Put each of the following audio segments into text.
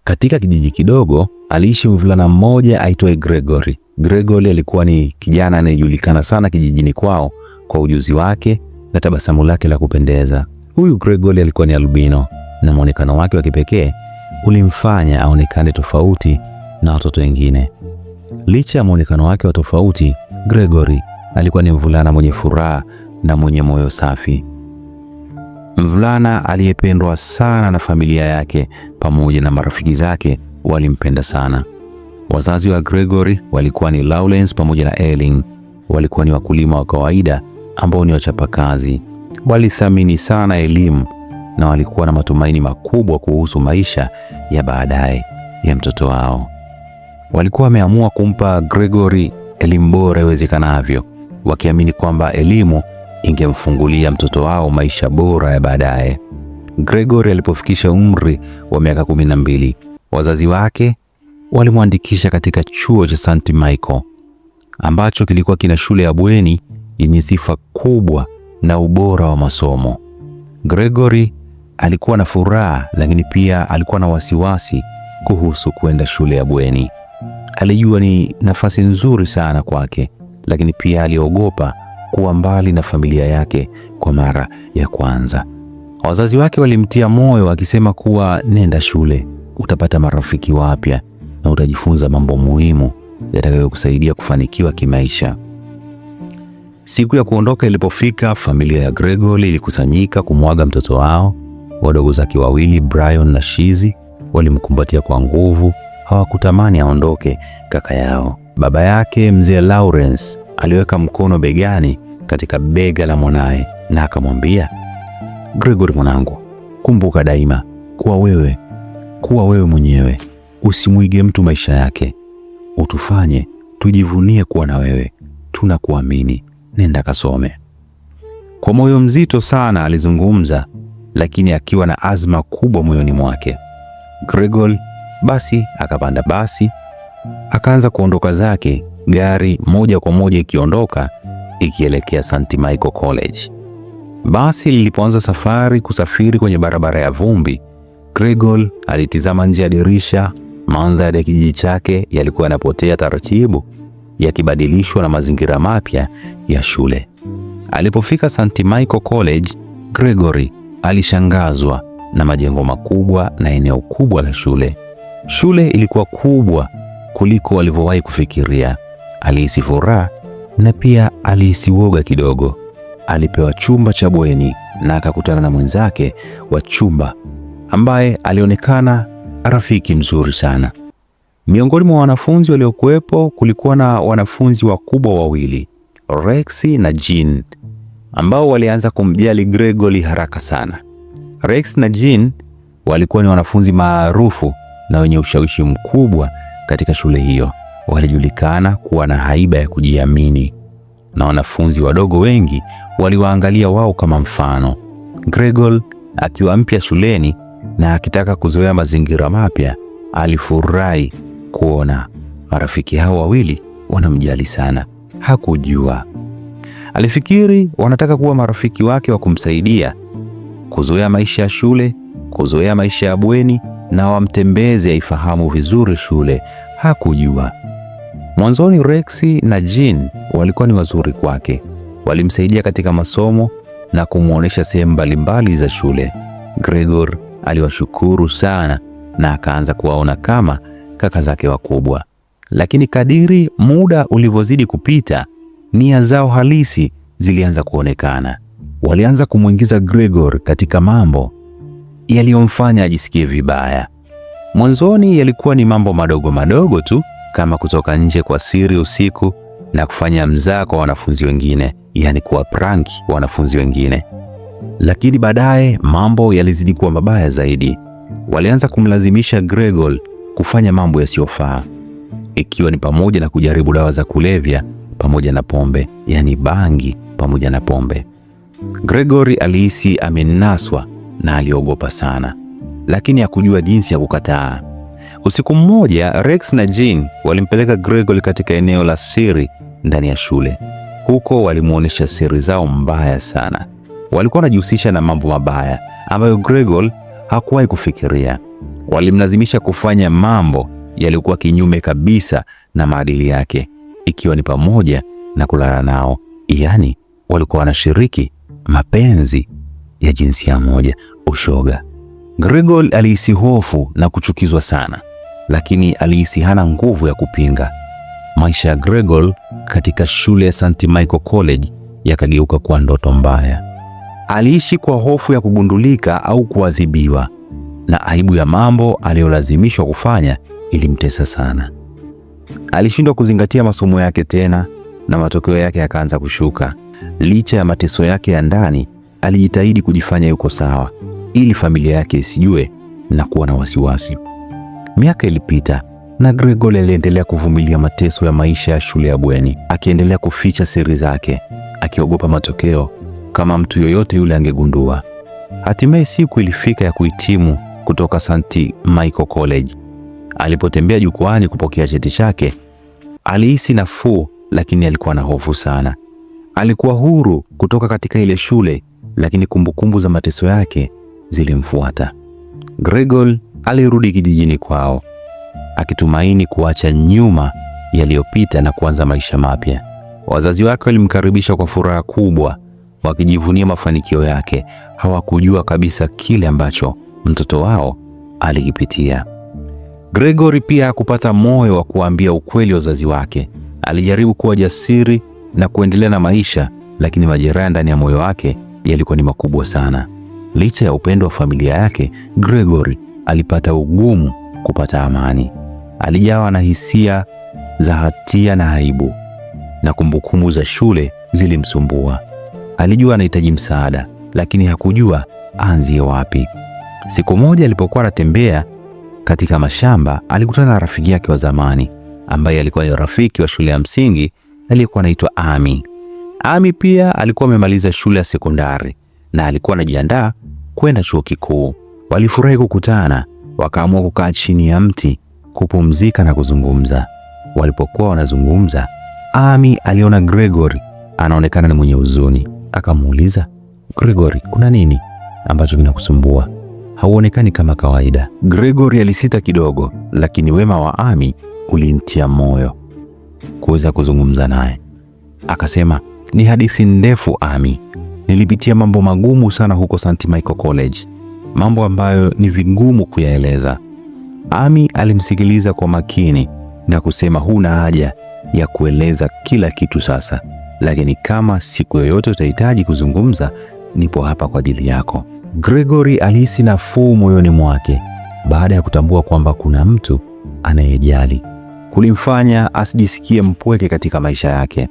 Katika kijiji kidogo aliishi mvulana mmoja aitwaye Gregory. Gregory alikuwa ni kijana anayejulikana sana kijijini kwao kwa ujuzi wake na tabasamu lake la kupendeza. Huyu Gregory alikuwa ni albino na muonekano wake wa kipekee ulimfanya aonekane tofauti na watoto wengine. Licha ya muonekano wake wa tofauti, Gregory alikuwa ni mvulana mwenye furaha na mwenye moyo safi. Mvulana aliyependwa sana na familia yake pamoja na marafiki zake walimpenda sana. Wazazi wa Gregory walikuwa ni Lawrence pamoja na Eileen. Walikuwa ni wakulima wa kawaida ambao ni wachapakazi. Walithamini sana elimu na walikuwa na matumaini makubwa kuhusu maisha ya baadaye ya mtoto wao. Walikuwa wameamua kumpa Gregory elimu bora iwezekanavyo, wakiamini kwamba elimu ingemfungulia mtoto wao maisha bora ya baadaye. Gregory alipofikisha umri wa miaka 12, wazazi wake walimwandikisha katika chuo cha St. Michael ambacho kilikuwa kina shule ya bweni yenye sifa kubwa na ubora wa masomo. Gregory alikuwa na furaha, lakini pia alikuwa na wasiwasi kuhusu kwenda shule ya bweni. Alijua ni nafasi nzuri sana kwake, lakini pia aliogopa kuwa mbali na familia yake kwa mara ya kwanza. Wazazi wake walimtia moyo wakisema kuwa nenda shule, utapata marafiki wapya na utajifunza mambo muhimu yatakayokusaidia kufanikiwa kimaisha. Siku ya kuondoka ilipofika, familia ya Gregory ilikusanyika kumwaga mtoto wao. Wadogo zake wawili, Brian na Shizzy, walimkumbatia kwa nguvu. Hawakutamani aondoke kaka yao. Baba yake mzee Lawrence aliweka mkono begani katika bega la mwanae na akamwambia, Gregory mwanangu, kumbuka daima kuwa wewe mwenyewe. Usimuige mtu maisha yake. Utufanye tujivunie kuwa na wewe. Tunakuamini. Nenda kasome. Kwa moyo mzito sana alizungumza, lakini akiwa na azma kubwa moyoni mwake. Gregory basi akapanda basi, akaanza kuondoka zake, gari moja kwa moja ikiondoka ikielekea St. Michael College. Basi lilipoanza kusafiri kwenye barabara ya vumbi, Gregory alitizama nje ya dirisha. Mandhari ya kijiji chake yalikuwa yanapotea taratibu, yakibadilishwa na mazingira mapya ya shule. Alipofika St. Michael College, Gregory alishangazwa na majengo makubwa na eneo kubwa la shule. Shule ilikuwa kubwa kuliko walivyowahi kufikiria. Alihisi furaha na pia alihisi woga kidogo. Alipewa chumba cha bweni na akakutana na mwenzake wa chumba ambaye alionekana rafiki mzuri sana. Miongoni mwa wanafunzi waliokuwepo kulikuwa na wanafunzi wakubwa wawili, Rex na Jean, ambao walianza kumjali Gregory haraka sana. Rex na Jean walikuwa ni wanafunzi maarufu na wenye ushawishi mkubwa katika shule hiyo. Walijulikana kuwa na haiba ya kujiamini na wanafunzi wadogo wengi waliwaangalia wao kama mfano. Gregory akiwa mpya shuleni na akitaka kuzoea mazingira mapya, alifurahi kuona marafiki hao wawili wanamjali sana. Hakujua, alifikiri wanataka kuwa marafiki wake wa kumsaidia kuzoea maisha ya shule, kuzoea maisha ya bweni na wamtembeze aifahamu vizuri shule. Hakujua. Mwanzoni Rex na Jean walikuwa ni wazuri kwake. Walimsaidia katika masomo na kumuonesha sehemu mbalimbali za shule. Gregory aliwashukuru sana na akaanza kuwaona kama kaka zake wakubwa. Lakini kadiri muda ulivyozidi kupita, nia zao halisi zilianza kuonekana. Walianza kumwingiza Gregory katika mambo yaliyomfanya ajisikie vibaya. Mwanzoni yalikuwa ni mambo madogo madogo tu, kama kutoka nje kwa siri usiku na kufanya mzaha kwa wanafunzi wengine, yani kuwa prank wanafunzi wengine. Lakini baadaye mambo yalizidi kuwa mabaya zaidi. Walianza kumlazimisha Gregory kufanya mambo yasiyofaa, ikiwa ni pamoja na kujaribu dawa za kulevya pamoja na pombe, yani bangi pamoja na pombe. Gregory alihisi amenaswa na aliogopa sana, lakini hakujua jinsi ya kukataa. Usiku mmoja, Rex na Jean walimpeleka Gregory katika eneo la siri ndani ya shule. Huko walimuonesha siri zao mbaya sana. Walikuwa wanajihusisha na mambo mabaya ambayo Gregory hakuwahi kufikiria. Walimlazimisha kufanya mambo yaliyokuwa kinyume kabisa na maadili yake, ikiwa ni pamoja na kulala nao. Yaani walikuwa wanashiriki mapenzi ya jinsia moja, ushoga. Gregor alihisi hofu na kuchukizwa sana, lakini alihisi hana nguvu ya kupinga. Maisha ya Gregor katika shule ya St. Michael College yakageuka kuwa ndoto mbaya. Aliishi kwa hofu ya kugundulika au kuadhibiwa, na aibu ya mambo aliyolazimishwa kufanya ilimtesa sana. Alishindwa kuzingatia masomo yake tena, na matokeo yake yakaanza kushuka. Licha ya mateso yake ya ndani, alijitahidi kujifanya yuko sawa ili familia yake isijue na kuwa na wasiwasi. Miaka ilipita na Gregor aliendelea kuvumilia mateso ya maisha ya shule ya bweni, akiendelea kuficha siri zake, akiogopa matokeo kama mtu yoyote yule angegundua. Hatimaye siku ilifika ya kuhitimu kutoka St. Michael College. Alipotembea jukwani kupokea cheti chake, alihisi nafuu, lakini alikuwa na hofu sana. Alikuwa huru kutoka katika ile shule, lakini kumbukumbu za mateso yake zilimfuata. Gregor alirudi kijijini kwao, akitumaini kuacha nyuma yaliyopita na kuanza maisha mapya. Wazazi wake walimkaribisha kwa furaha kubwa, wakijivunia mafanikio yake. Hawakujua kabisa kile ambacho mtoto wao alikipitia. Gregor pia hakupata moyo wa kuambia ukweli wazazi wake. Alijaribu kuwa jasiri na kuendelea na maisha, lakini majeraha ndani ya moyo wake yalikuwa ni makubwa sana. Licha ya upendo wa familia yake, Gregor alipata ugumu kupata amani. Alijawa na hisia za hatia na aibu, na kumbukumbu za shule zilimsumbua. Alijua anahitaji msaada, lakini hakujua aanzie wapi. Siku moja alipokuwa anatembea katika mashamba, alikutana na rafiki yake wa zamani ambaye alikuwa ni rafiki wa shule ya msingi aliyekuwa anaitwa Amy. Amy pia alikuwa amemaliza shule ya sekondari na alikuwa anajiandaa kwenda chuo kikuu. Walifurahi kukutana, wakaamua kukaa chini ya mti kupumzika na kuzungumza. Walipokuwa wanazungumza, Amy aliona Gregor anaonekana ni mwenye huzuni. Akamuuliza, Gregor, kuna nini ambacho kinakusumbua? Hauonekani kama kawaida. Gregor alisita kidogo, lakini wema wa Amy ulimtia moyo kuweza kuzungumza naye. Akasema, ni hadithi ndefu Amy. Nilipitia mambo magumu sana huko St. Michael College, mambo ambayo ni vigumu kuyaeleza. Amy alimsikiliza kwa makini na kusema, huna haja ya kueleza kila kitu sasa, lakini kama siku yoyote utahitaji kuzungumza, nipo hapa kwa ajili yako. Gregor alihisi nafuu moyoni mwake baada ya kutambua kwamba kuna mtu anayejali. Kulimfanya asijisikie mpweke katika maisha yake.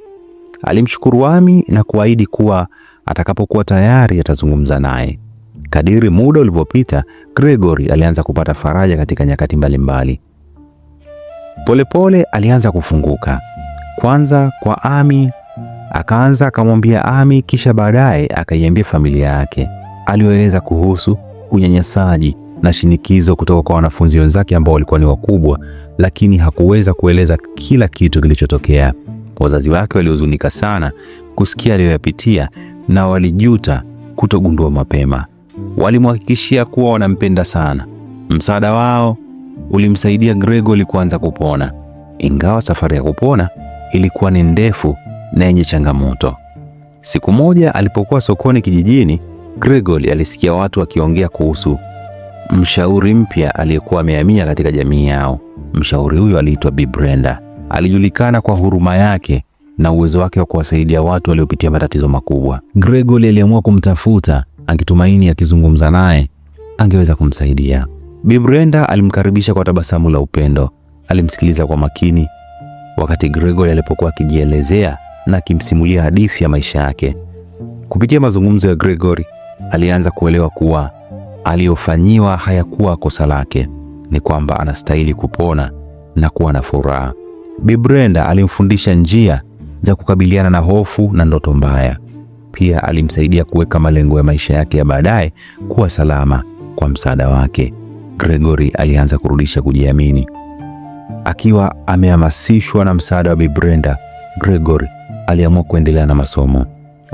Alimshukuru Amy na kuahidi kuwa atakapokuwa tayari atazungumza naye. Kadiri muda ulivyopita, Gregor alianza kupata faraja katika nyakati mbalimbali. Polepole alianza kufunguka. Kwanza kwa Amy, akaanza akamwambia Amy, kisha baadaye akaiambia familia yake. Aliwaeleza kuhusu unyanyasaji na shinikizo kutoka kwa wanafunzi wenzake ambao walikuwa ni wakubwa, lakini hakuweza kueleza kila kitu kilichotokea. Wazazi wake walihuzunika sana kusikia aliyoyapitia na walijuta kutogundua mapema. Walimhakikishia kuwa wanampenda sana. Msaada wao ulimsaidia Gregor kuanza kupona, ingawa safari ya kupona ilikuwa ni ndefu na yenye changamoto. Siku moja alipokuwa sokoni kijijini, Gregor alisikia watu wakiongea kuhusu mshauri mpya aliyekuwa amehamia katika jamii yao. Mshauri huyo aliitwa Bi Brenda. Alijulikana kwa huruma yake na uwezo wake wa kuwasaidia watu waliopitia matatizo makubwa. Gregor aliamua kumtafuta, akitumaini akizungumza naye angeweza kumsaidia. Bi Brenda alimkaribisha kwa tabasamu la upendo. Alimsikiliza kwa makini wakati Gregor alipokuwa akijielezea na akimsimulia hadithi ya maisha yake. Kupitia mazungumzo ya Gregor, alianza kuelewa kuwa aliyofanyiwa hayakuwa kosa lake, ni kwamba anastahili kupona na kuwa na furaha. Bi Brenda alimfundisha njia za kukabiliana na hofu na ndoto mbaya. Pia alimsaidia kuweka malengo ya maisha yake ya baadaye kuwa salama. Kwa msaada wake, Gregor alianza kurudisha kujiamini. Akiwa amehamasishwa na msaada wa Bi Brenda, Gregor aliamua kuendelea na masomo.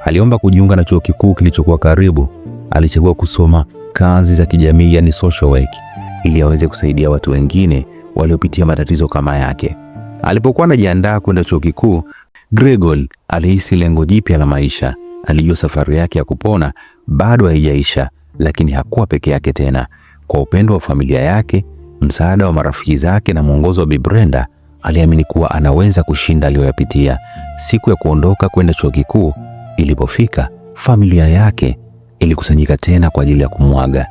Aliomba kujiunga na chuo kikuu kilichokuwa karibu. Alichagua kusoma kazi za kijamii, yani social work, ili aweze kusaidia watu wengine waliopitia matatizo kama yake. Alipokuwa anajiandaa kwenda chuo kikuu, Gregor alihisi lengo jipya la maisha. Alijua safari yake ya kupona bado haijaisha, lakini hakuwa peke yake tena. Kwa upendo wa familia yake, msaada wa marafiki zake na mwongozo wa Bi Brenda, aliamini kuwa anaweza kushinda aliyoyapitia. Siku ya kuondoka kwenda chuo kikuu ilipofika, familia yake ilikusanyika tena kwa ajili ya kumwaga.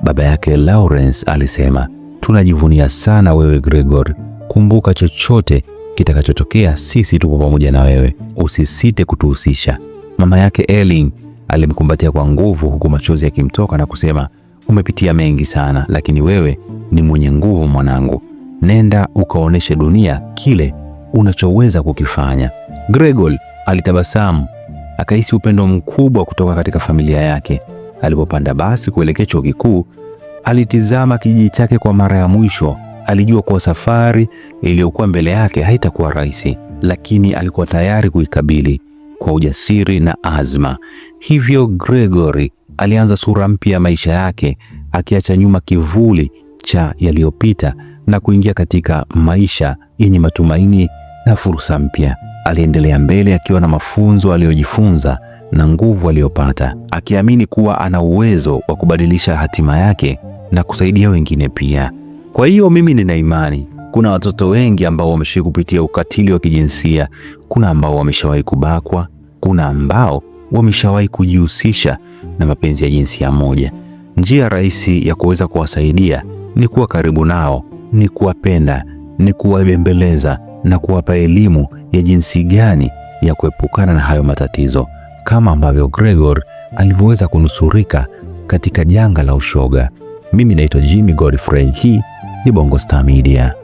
Baba yake Lawrence alisema, tunajivunia sana wewe Gregor. Kumbuka, chochote kitakachotokea, sisi tupo pamoja na wewe. Usisite kutuhusisha. Mama yake Ellen alimkumbatia kwa nguvu, huku machozi yakimtoka na kusema, umepitia mengi sana, lakini wewe ni mwenye nguvu mwanangu. Nenda ukaoneshe dunia kile unachoweza kukifanya. Gregor alitabasamu, akahisi upendo mkubwa kutoka katika familia yake. Alipopanda basi kuelekea chuo kikuu, alitizama kijiji chake kwa mara ya mwisho. Alijua kuwa safari iliyokuwa mbele yake haitakuwa rahisi, lakini alikuwa tayari kuikabili kwa ujasiri na azma. Hivyo Gregor alianza sura mpya ya maisha yake, akiacha nyuma kivuli cha yaliyopita na kuingia katika maisha yenye matumaini na fursa mpya. Aliendelea mbele akiwa na mafunzo aliyojifunza na nguvu aliyopata, akiamini kuwa ana uwezo wa kubadilisha hatima yake na kusaidia wengine pia. Kwa hiyo mimi nina imani kuna watoto wengi ambao wameshawahi kupitia ukatili wa kijinsia, kuna ambao wameshawahi kubakwa, kuna ambao wameshawahi kujihusisha na mapenzi ya jinsia moja. Njia rahisi ya kuweza kuwasaidia ni kuwa karibu nao, ni kuwapenda, ni kuwabembeleza na kuwapa elimu ya jinsi gani ya kuepukana na hayo matatizo, kama ambavyo Gregor alivyoweza kunusurika katika janga la ushoga. Mimi naitwa Jimmy Godfrey, hii ni Bongo Star Media.